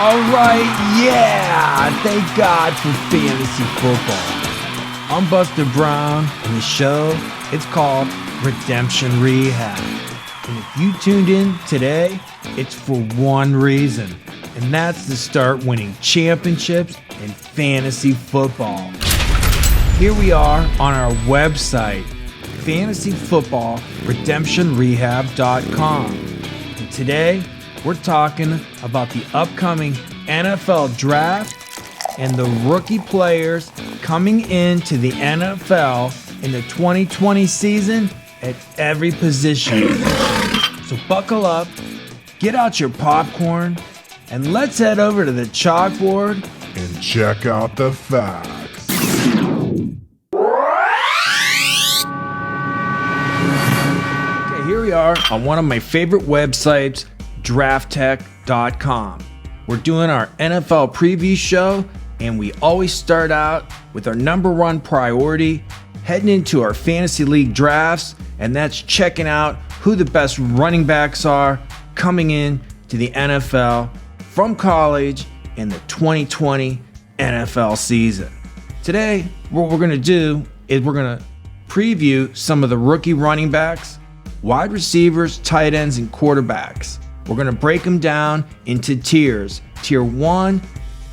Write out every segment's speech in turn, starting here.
Alright, yeah! Thank God for fantasy football. I'm Buster Brown, and the show, it's called Redemption Rehab. And if you tuned in today, it's for one reason, and that's to start winning championships in fantasy football. Here we are on our website, fantasyfootballredemptionrehab.com. And today, we're talking about the upcoming NFL draft and the rookie players coming into the NFL in the 2020 season at every position. So buckle up, get out your popcorn, and let's head over to the chalkboard and check out the facts. Okay, here we are on one of my favorite websites, DraftTech.com. We're doing our NFL preview show, and we always start out with our number one priority, heading into our fantasy league drafts, and that's checking out who the best running backs are coming in to the NFL from college in the 2020 NFL season. Today, what we're going to do is we're going to preview some of the rookie running backs, wide receivers, tight ends, and quarterbacks. We're going to break them down into tiers. Tier 1,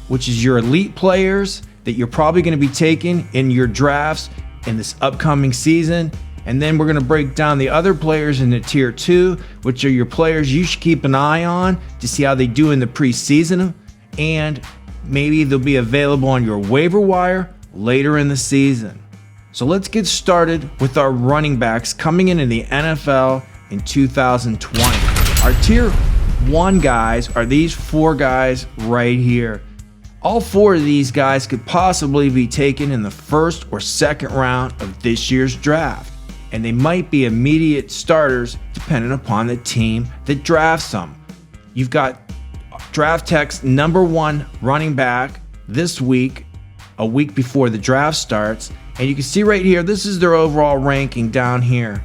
which is your elite players that you're probably going to be taking in your drafts in this upcoming season. And then we're going to break down the other players into Tier 2, which are your players you should keep an eye on to see how they do in the preseason. And maybe they'll be available on your waiver wire later in the season. So let's get started with our running backs coming into the NFL in 2020. Our Tier 1 guys are these 4 guys right here. All 4 of these guys could possibly be taken in the first or second round of this year's draft, and they might be immediate starters depending upon the team that drafts them. You've got DraftTech's number 1 running back this week, a week before the draft starts, and you can see right here, this is their overall ranking down here.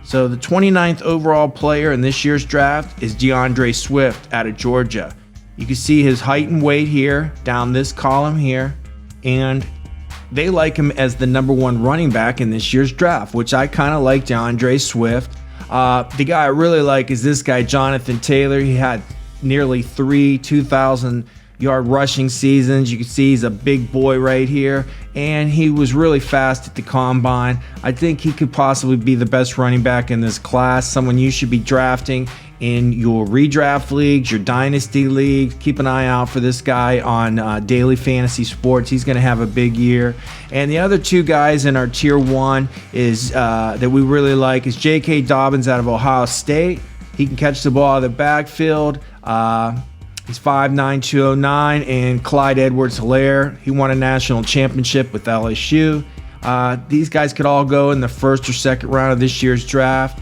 So the 29th overall player in this year's draft is DeAndre Swift out of Georgia. You can see his height and weight here down this column here, and they like him as the number 1 running back in this year's draft, which I kind of like DeAndre Swift. The guy I really like is this guy, Jonathan Taylor. He had nearly 3 2,000-yard rushing seasons. You can see he's a big boy right here, and he was really fast at the combine. I think he could possibly be the best running back in this class, someone you should be drafting in your redraft leagues, your dynasty leagues. Keep an eye out for this guy on Daily Fantasy Sports. He's going to have a big year. And the other 2 guys in our Tier 1 is that we really like is J.K. Dobbins out of Ohio State. He can catch the ball out of the backfield. He's 5'9", 209, and Clyde Edwards-Helaire. He won a national championship with LSU. These guys could all go in the first or second round of this year's draft.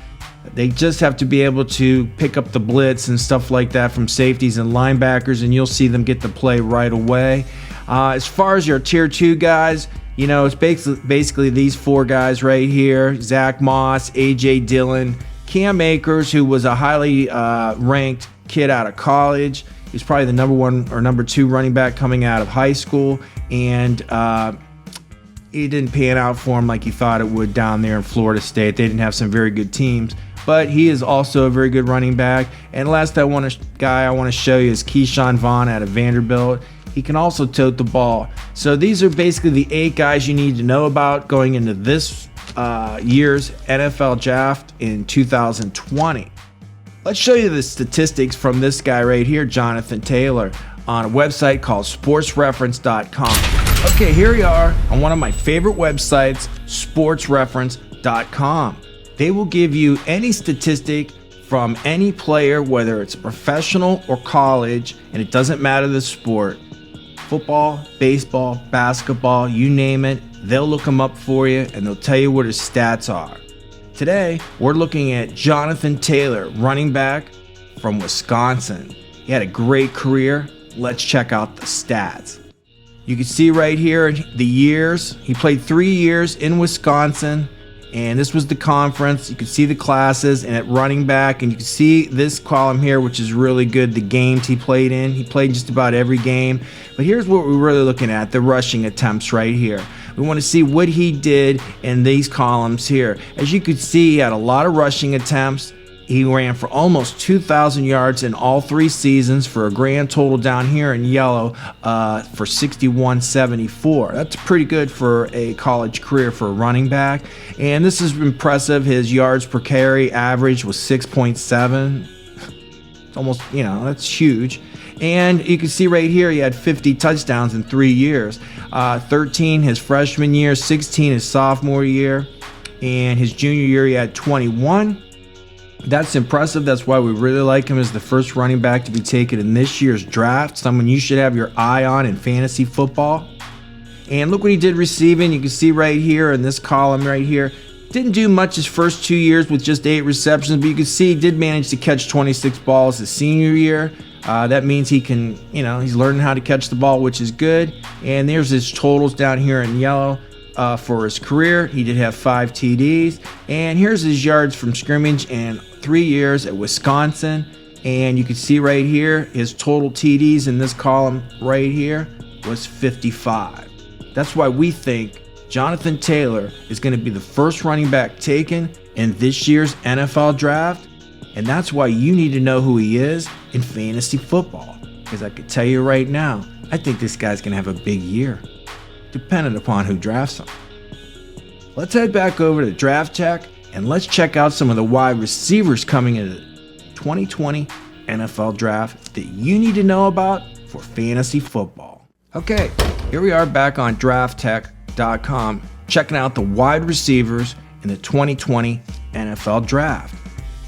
They just have to be able to pick up the blitz and stuff like that from safeties and linebackers, and you'll see them get the play right away. As far as your Tier 2 guys, you know, it's basically these 4 guys right here: Zach Moss, A.J. Dillon, Cam Akers, who was a highly ranked kid out of college. He's probably the number 1 or number 2 running back coming out of high school, and it didn't pan out for him like he thought it would down there in Florida State. They didn't have some very good teams, but he is also a very good running back. And last guy I want to show you is Keyshawn Vaughn out of Vanderbilt. He can also tote the ball. So these are basically the 8 guys you need to know about going into this year's NFL draft in 2020. Let's show you the statistics from this guy right here, Jonathan Taylor, on a website called sportsreference.com. Okay, here we are on one of my favorite websites, sportsreference.com. They will give you any statistic from any player, whether it's professional or college, and it doesn't matter the sport. Football, baseball, basketball, you name it, they'll look them up for you and they'll tell you what his stats are. Today, we're looking at Jonathan Taylor, running back from Wisconsin. He had a great career. Let's check out the stats. You can see right here the years. He played 3 years in Wisconsin, And this was the conference. You can see the classes, and at running back, and you can see this column here, which is really good, the games he played in. He played just about every game. But here's what we're really looking at, the rushing attempts right here. We want to see what he did in these columns here. As you can see, he had a lot of rushing attempts. He ran for almost 2,000 yards in all 3 seasons for a grand total down here in yellow for 6,174. That's pretty good for a college career for a running back. And this is impressive. His yards per carry average was 6.7. It's almost, that's huge. And you can see right here, he had 50 touchdowns in 3 years. 13 his freshman year, 16 his sophomore year, and his junior year he had 21. That's impressive. That's why we really like him as the first running back to be taken in this year's draft. Someone you should have your eye on in fantasy football. And look what he did receiving. You can see right here in this column right here. Didn't do much his first 2 years with just 8 receptions, but you can see he did manage to catch 26 balls his senior year. That means he can, he's learning how to catch the ball, which is good. And there's his totals down here in yellow. For his career, he did have 5 TDs. And here's his yards from scrimmage in 3 years at Wisconsin. And you can see right here, his total TDs in this column right here was 55. That's why we think Jonathan Taylor is going to be the first running back taken in this year's NFL draft. And that's why you need to know who he is in fantasy football. Because I can tell you right now, I think this guy's going to have a big year, dependent upon who drafts him. Let's head back over to Draft Tech and let's check out some of the wide receivers coming into the 2020 NFL Draft that you need to know about for fantasy football. Okay, here we are back on DraftTech.com checking out the wide receivers in the 2020 NFL Draft.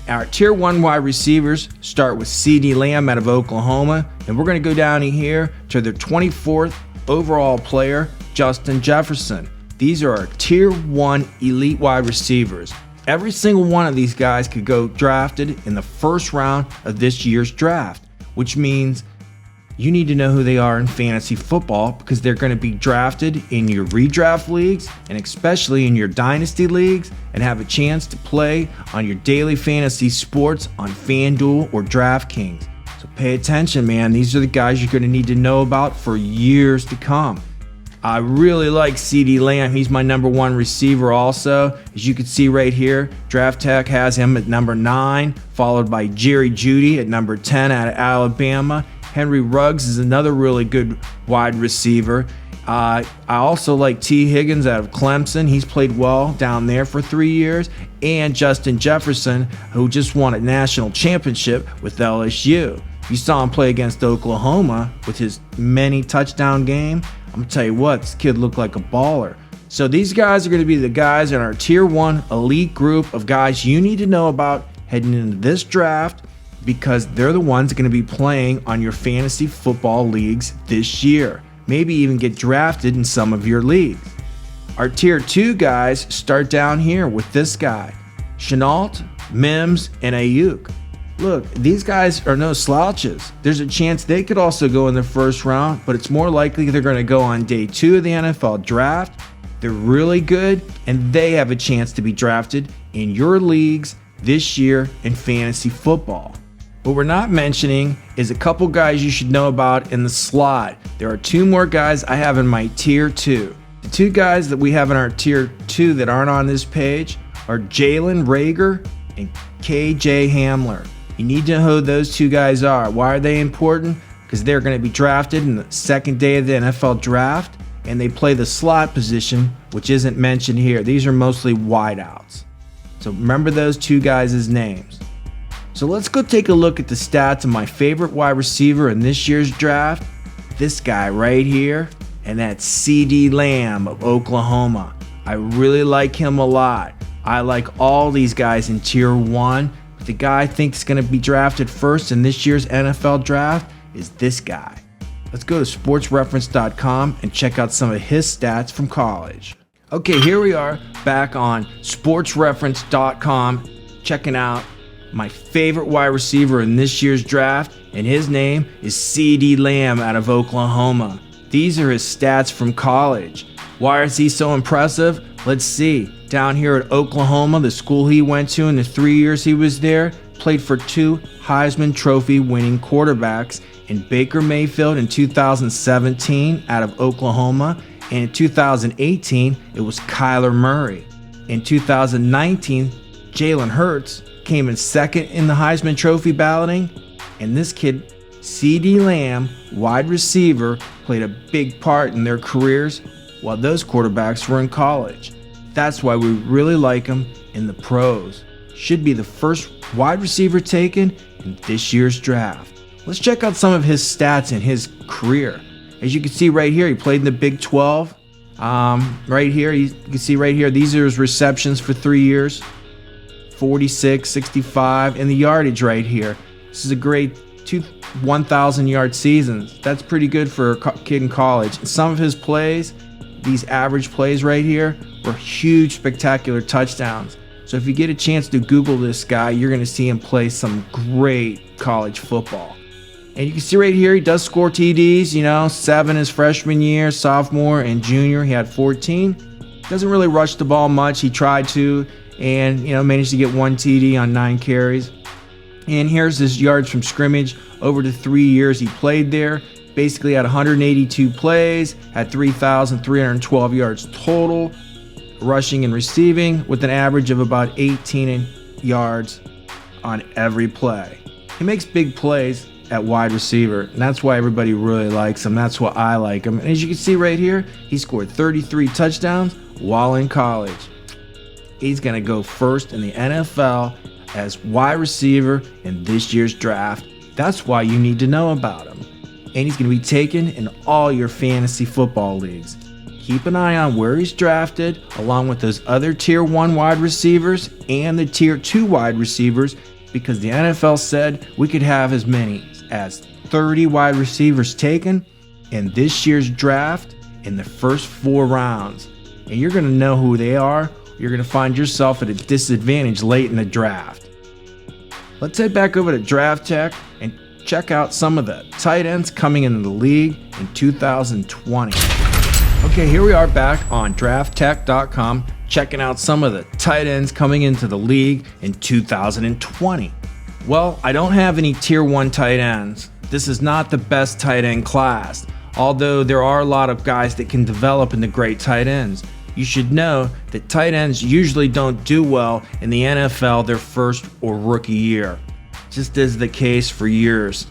Our Tier 1 wide receivers start with CeeDee Lamb out of Oklahoma, and we're going to go down here to their 24th overall player, Justin Jefferson. These are our Tier 1 elite wide receivers. Every single one of these guys could go drafted in the first round of this year's draft, which means you need to know who they are in fantasy football because they're going to be drafted in your redraft leagues and especially in your dynasty leagues and have a chance to play on your daily fantasy sports on FanDuel or DraftKings. So pay attention, man. These are the guys you're going to need to know about for years to come. I really like CeeDee Lamb. He's my number 1 receiver also. As you can see right here, Draft Tech has him at number 9, followed by Jerry Jeudy at number 10 out of Alabama. Henry Ruggs is another really good wide receiver. I also like T. Higgins out of Clemson. He's played well down there for 3 years. And Justin Jefferson, who just won a national championship with LSU. You saw him play against Oklahoma with his many touchdown game. I'm going to tell you what, this kid looked like a baller. So these guys are going to be the guys in our Tier 1 elite group of guys you need to know about heading into this draft because they're the ones going to be playing on your fantasy football leagues this year. Maybe even get drafted in some of your leagues. Our Tier 2 guys start down here with this guy, Shenault, Mims, and Ayuk. Look, these guys are no slouches. There's a chance they could also go in the first round, but it's more likely they're going to go on day 2 of the NFL draft. They're really good, and they have a chance to be drafted in your leagues this year in fantasy football. What we're not mentioning is a couple guys you should know about in the slot. There are 2 more guys I have in my Tier 2. The 2 guys that we have in our Tier 2 that aren't on this page are Jalen Reagor and KJ Hamler. You need to know who those 2 guys are. Why are they important? Because they're going to be drafted in the second day of the NFL draft, and they play the slot position, which isn't mentioned here. These are mostly wideouts. So remember those 2 guys' names. So let's go take a look at the stats of my favorite wide receiver in this year's draft. This guy right here, and that's CeeDee Lamb of Oklahoma. I really like him a lot. I like all these guys in Tier 1. The guy I think is going to be drafted first in this year's NFL draft is this guy. Let's go to sportsreference.com and check out some of his stats from college. Okay, here we are back on sportsreference.com checking out my favorite wide receiver in this year's draft, and his name is CeeDee Lamb out of Oklahoma. These are his stats from college. Why is he so impressive? Let's see. Down here at Oklahoma, the school he went to in the 3 years he was there, played for 2 Heisman Trophy winning quarterbacks in Baker Mayfield in 2017 out of Oklahoma, and in 2018 it was Kyler Murray. In 2019, Jalen Hurts came in second in the Heisman Trophy balloting, and this kid, CeeDee Lamb, wide receiver, played a big part in their careers while those quarterbacks were in college. That's why we really like him in the pros. Should be the first wide receiver taken in this year's draft. Let's check out some of his stats in his career. As you can see right here, he played in the Big 12. Right here, you can see right here, these are his receptions for 3 years. 46, 65, and the yardage right here. This is a great 1,000 yard seasons. That's pretty good for a kid in college. Some of his plays, these average plays right here, were huge, spectacular touchdowns. So if you get a chance to Google this guy, you're going to see him play some great college football. And you can see right here, he does score TDs, 7 his freshman year, sophomore, and junior. He had 14. Doesn't really rush the ball much. He tried to, and managed to get 1 TD on 9 carries. And here's his yards from scrimmage over the 3 years he played there. Basically had 182 plays, had 3,312 yards total, rushing and receiving, with an average of about 18 yards on every play. He makes big plays at wide receiver, and that's why everybody really likes him. That's why I like him. And as you can see right here, he scored 33 touchdowns while in college. He's going to go first in the NFL as wide receiver in this year's draft. That's why you need to know about him. And he's going to be taken in all your fantasy football leagues. Keep an eye on where he's drafted, along with those other Tier 1 wide receivers and the Tier 2 wide receivers, because the NFL said we could have as many as 30 wide receivers taken in this year's draft in the first 4 rounds. And you're going to know who they are. You're going to find yourself at a disadvantage late in the draft. Let's head back over to Draft Tech and check out some of the tight ends coming into the league in 2020. Okay, here we are back on drafttech.com checking out some of the tight ends coming into the league in 2020. Well, I don't have any Tier 1 tight ends. This is not the best tight end class, although there are a lot of guys that can develop into great tight ends. You should know that tight ends usually don't do well in the NFL their first or rookie year. Just as the case for years.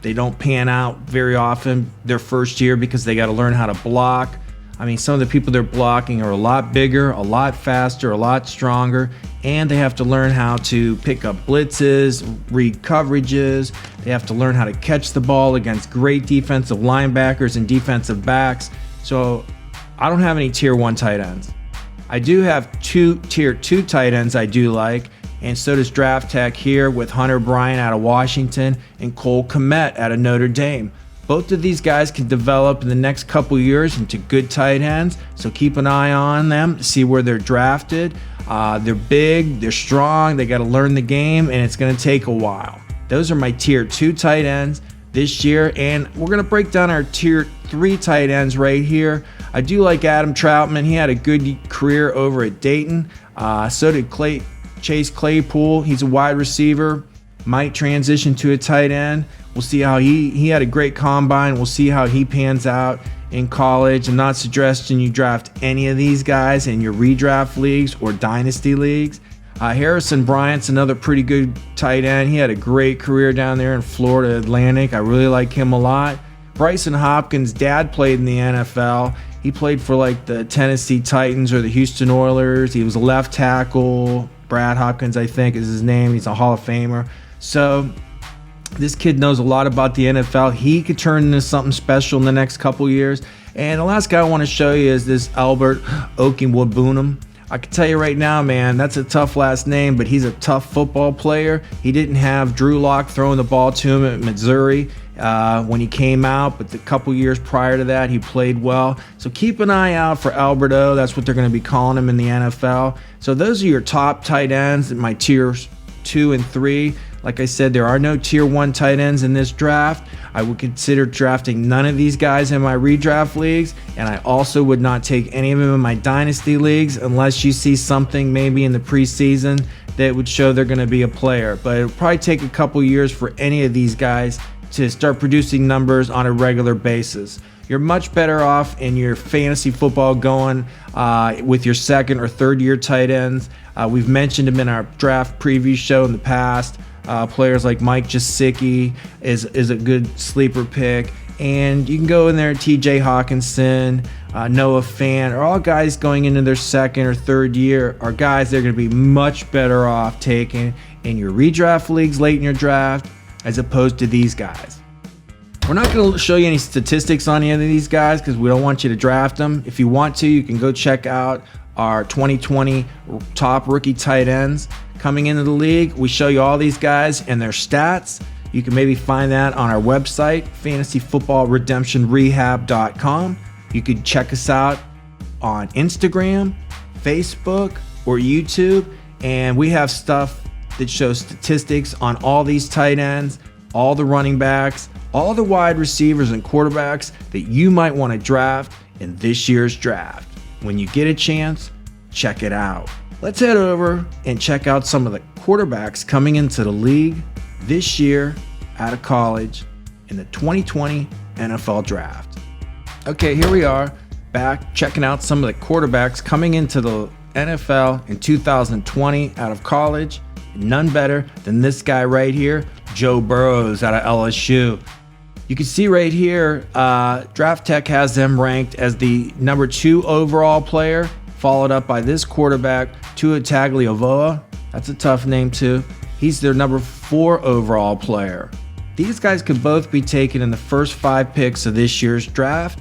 They don't pan out very often their first year because they got to learn how to block. I mean, some of the people they're blocking are a lot bigger, a lot faster, a lot stronger, and they have to learn how to pick up blitzes, read coverages. They have to learn how to catch the ball against great defensive linebackers and defensive backs. So I don't have any Tier 1 tight ends. I do have 2 Tier 2 tight ends I do like, and so does Draft Tech here with Hunter Bryant out of Washington and Cole Kmet out of Notre Dame. Both of these guys can develop in the next couple years into good tight ends, so keep an eye on them to see where they're drafted. They're big, they're strong, they got to learn the game, and it's going to take a while. Those are my Tier 2 tight ends this year, and we're going to break down our Tier 3 tight ends right here. I do like Adam Troutman. He had a good career over at Dayton. So did Chase Claypool. He's a wide receiver, might transition to a tight end. We'll see how he had a great combine. We'll see how he pans out in college. I'm not suggesting you draft any of these guys in your redraft leagues or dynasty leagues. Harrison Bryant's another pretty good tight end. He had a great career down there in Florida Atlantic. I really like him a lot. Bryson Hopkins' dad played in the NFL. He played for like the Tennessee Titans or the Houston Oilers. He was a left tackle. Brad Hopkins, I think, is his name. He's a Hall of Famer. So this kid knows a lot about the NFL. He could turn into something special in the next couple years. And the last guy I want to show you is this Albert Okwuegbunam. I can tell you right now, man, that's a tough last name, but he's a tough football player. He didn't have Drew Lock throwing the ball to him at Missouri when he came out, but the couple years prior to that, he played well. So keep an eye out for Albert O. That's what they're going to be calling him in the NFL. So those are your top tight ends in my tiers 2 and 3. Like I said, there are no tier 1 tight ends in this draft. I would consider drafting none of these guys in my redraft leagues, and I also would not take any of them in my dynasty leagues unless you see something maybe in the preseason that would show they're going to be a player. But it'll probably take a couple years for any of these guys to start producing numbers on a regular basis. You're much better off in your fantasy football going with your second or third year tight ends. We've mentioned them in our draft preview show in the past. Players like Mike Gesicki is a good sleeper pick. And you can go in there, TJ Hawkinson, Noah Fant, are all guys going into their second or third year are guys they're going to be much better off taking in your redraft leagues late in your draft as opposed to these guys. We're not going to show you any statistics on any of these guys because we don't want you to draft them. If you want to, you can go check out our 2020 top rookie tight ends coming into the league. We show you all these guys and their stats. You can maybe find that on our website, fantasyfootballredemptionrehab.com. You could check us out on Instagram, Facebook, or YouTube. And we have stuff that shows statistics on all these tight ends, all the running backs, all the wide receivers and quarterbacks that you might want to draft in this year's draft. When you get a chance, check it out. Let's head over and check out some of the quarterbacks coming into the league this year out of college in the 2020 NFL Draft. Okay, here we are back checking out some of the quarterbacks coming into the NFL in 2020 out of college. None better than this guy right here, Joe Burrows out of LSU. You can see right here, Draft Tech has them ranked as the number 2 overall player, followed up by this quarterback, Tua Tagovailoa. That's a tough name too. He's their number 4 overall player. These guys could both be taken in the first 5 picks of this year's draft.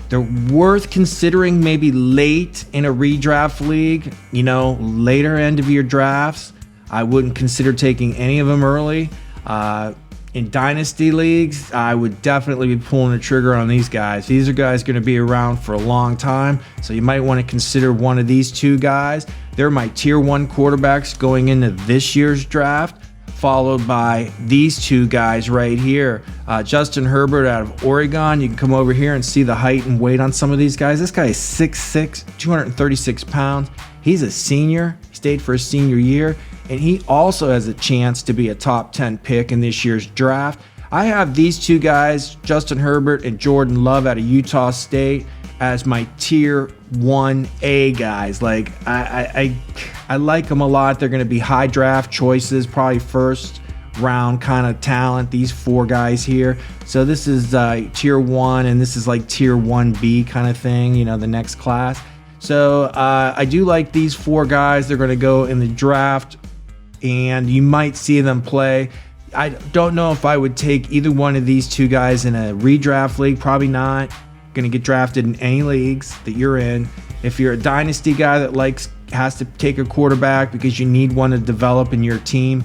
They're worth considering maybe late in a redraft league, later end of your drafts. I wouldn't consider taking any of them early. In dynasty leagues, I would definitely be pulling the trigger on these guys. These are guys going to be around for a long time, so you might want to consider one of these 2 guys. They're my tier 1 quarterbacks going into this year's draft, followed by these 2 guys right here. Justin Herbert out of Oregon. You can come over here and see the height and weight on some of these guys. This guy is 6'6", 236 pounds. He's a senior. He stayed for his senior year. And he also has a chance to be a top 10 pick in this year's draft. I have these 2 guys, Justin Herbert and Jordan Love out of Utah State, as my tier 1A guys. Like I like them a lot. They're going to be high draft choices, probably first round kind of talent, these 4 guys here. So this is tier 1 and this is like tier 1B kind of thing, the next class. So I do like these 4 guys. They're going to go in the draft and you might see them play. I don't know if I would take either one of these 2 guys in a redraft league. Probably not going to get drafted in any leagues that you're in. If you're a dynasty guy that has to take a quarterback because you need one to develop in your team,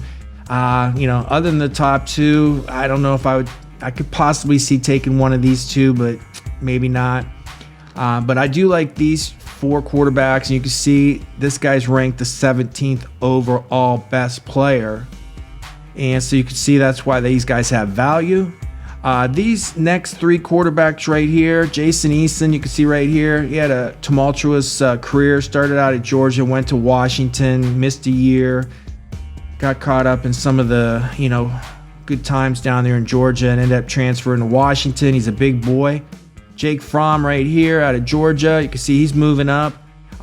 other than the top 2, I don't know if I could possibly see taking one of these 2, but maybe not. But I do like these 4 quarterbacks, and you can see this guy's ranked the 17th overall best player. And so you can see that's why these guys have value. These next 3 quarterbacks right here, Jason Eason, you can see right here, he had a tumultuous career, started out at Georgia, went to Washington, missed a year, got caught up in some of the, good times down there in Georgia and ended up transferring to Washington. He's a big boy. Jake Fromm right here out of Georgia. You can see he's moving up.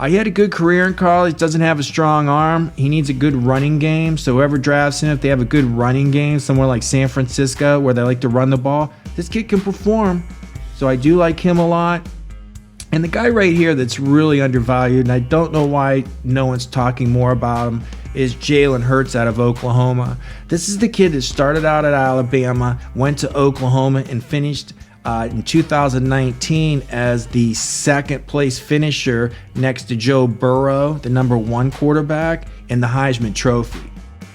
He had a good career in college, doesn't have a strong arm. He needs a good running game. So whoever drafts him, if they have a good running game, somewhere like San Francisco where they like to run the ball, this kid can perform. So I do like him a lot. And the guy right here that's really undervalued, and I don't know why no one's talking more about him, is Jalen Hurts out of Oklahoma. This is the kid that started out at Alabama, went to Oklahoma, and finished in 2019 as the 2nd place finisher next to Joe Burrow, the number 1 quarterback, in the Heisman Trophy.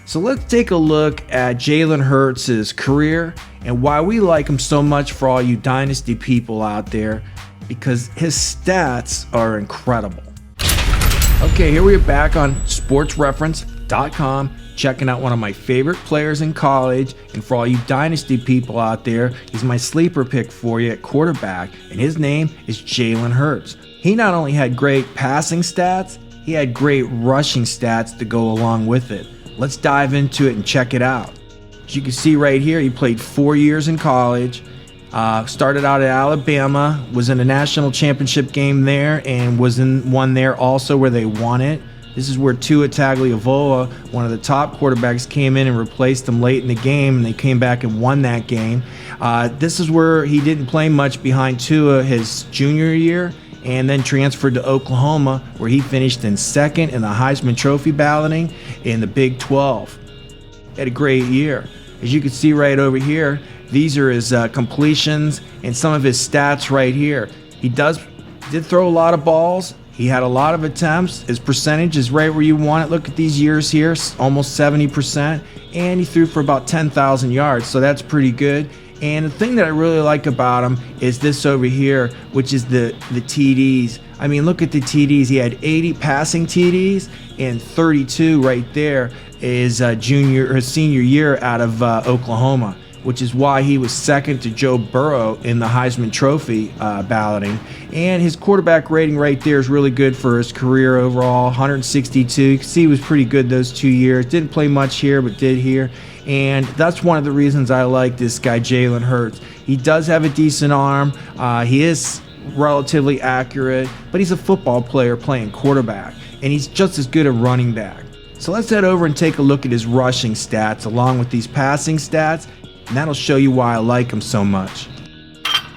So let's take a look at Jalen Hurts' career and why we like him so much for all you dynasty people out there, because his stats are incredible. Okay, here we are back on sportsreference.com, checking out one of my favorite players in college. And for all you dynasty people out there, he's my sleeper pick for you at quarterback, and his name is Jalen Hurts. He not only had great passing stats, he had great rushing stats to go along with it. Let's dive into it and check it out. As you can see right here, he played 4 years in college. Started out at Alabama, was in a national championship game there, and was in one there also where they won it. This is where Tua Tagovailoa, one of the top quarterbacks, came in and replaced him late in the game, and they came back and won that game. This is where he didn't play much behind Tua his junior year, and then transferred to Oklahoma, where he finished in second in the Heisman Trophy balloting in the Big 12. Had a great year. As you can see right over here, these are his completions and some of his stats right here. He did throw a lot of balls. He had a lot of attempts. His percentage is right where you want it. Look at these years here, almost 70%. And he threw for about 10,000 yards, so that's pretty good. And the thing that I really like about him is this over here, which is the TDs. I mean, look at the TDs. He had 80 passing TDs, and 32 right there is senior year out of Oklahoma, which is why he was second to Joe Burrow in the Heisman Trophy balloting. And his quarterback rating right there is really good for his career overall, 162. You can see he was pretty good those 2 years. Didn't play much here, but did here. And that's one of the reasons I like this guy, Jalen Hurts. He does have a decent arm. He is relatively accurate, but he's a football player playing quarterback, and he's just as good a running back. So let's head over and take a look at his rushing stats along with these passing stats, and that'll show you why I like him so much.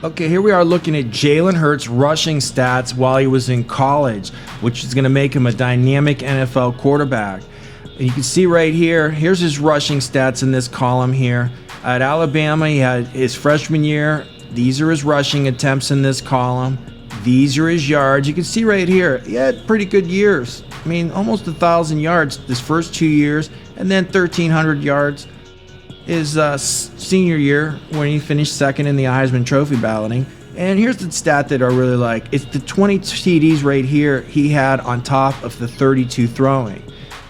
Okay, here we are looking at Jalen Hurts' rushing stats while he was in college, which is going to make him a dynamic NFL quarterback. And you can see right here, here's his rushing stats in this column here. At Alabama, he had his freshman year. These are his rushing attempts in this column. These are his yards. You can see right here, he had pretty good years. I mean, almost 1,000 yards this first 2 years, and then 1,300 yards his senior year when he finished second in the Heisman Trophy balloting. And here's the stat that I really like. It's the 20 TDs right here he had on top of the 32 throwing.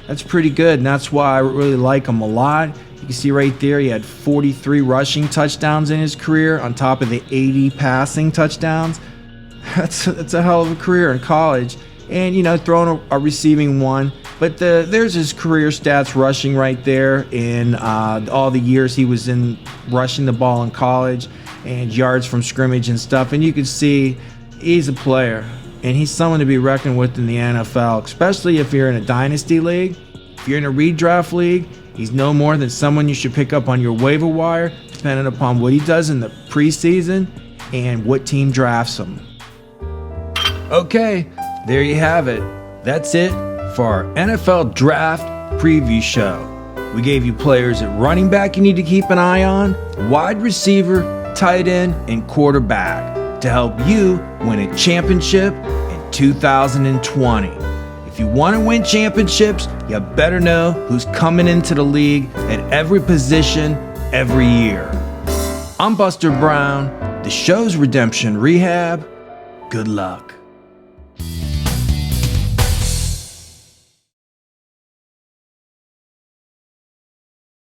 That's pretty good, and that's why I really like him a lot. You can see right there he had 43 rushing touchdowns in his career on top of the 80 passing touchdowns. That's a hell of a career in college. And, you know, throwing a receiving one. But there's his career stats rushing right there in all the years he was in rushing the ball in college and yards from scrimmage and stuff. And you can see he's a player, and he's someone to be reckoned with in the NFL, especially if you're in a dynasty league. If you're in a redraft league, he's no more than someone you should pick up on your waiver wire, depending upon what he does in the preseason and what team drafts him. Okay, there you have it. That's it for our NFL Draft Preview Show. We gave you players at running back you need to keep an eye on, wide receiver, tight end, and quarterback to help you win a championship in 2020. If you want to win championships, you better know who's coming into the league at every position every year. I'm Buster Brown. The show's Redemption Rehab. Good luck.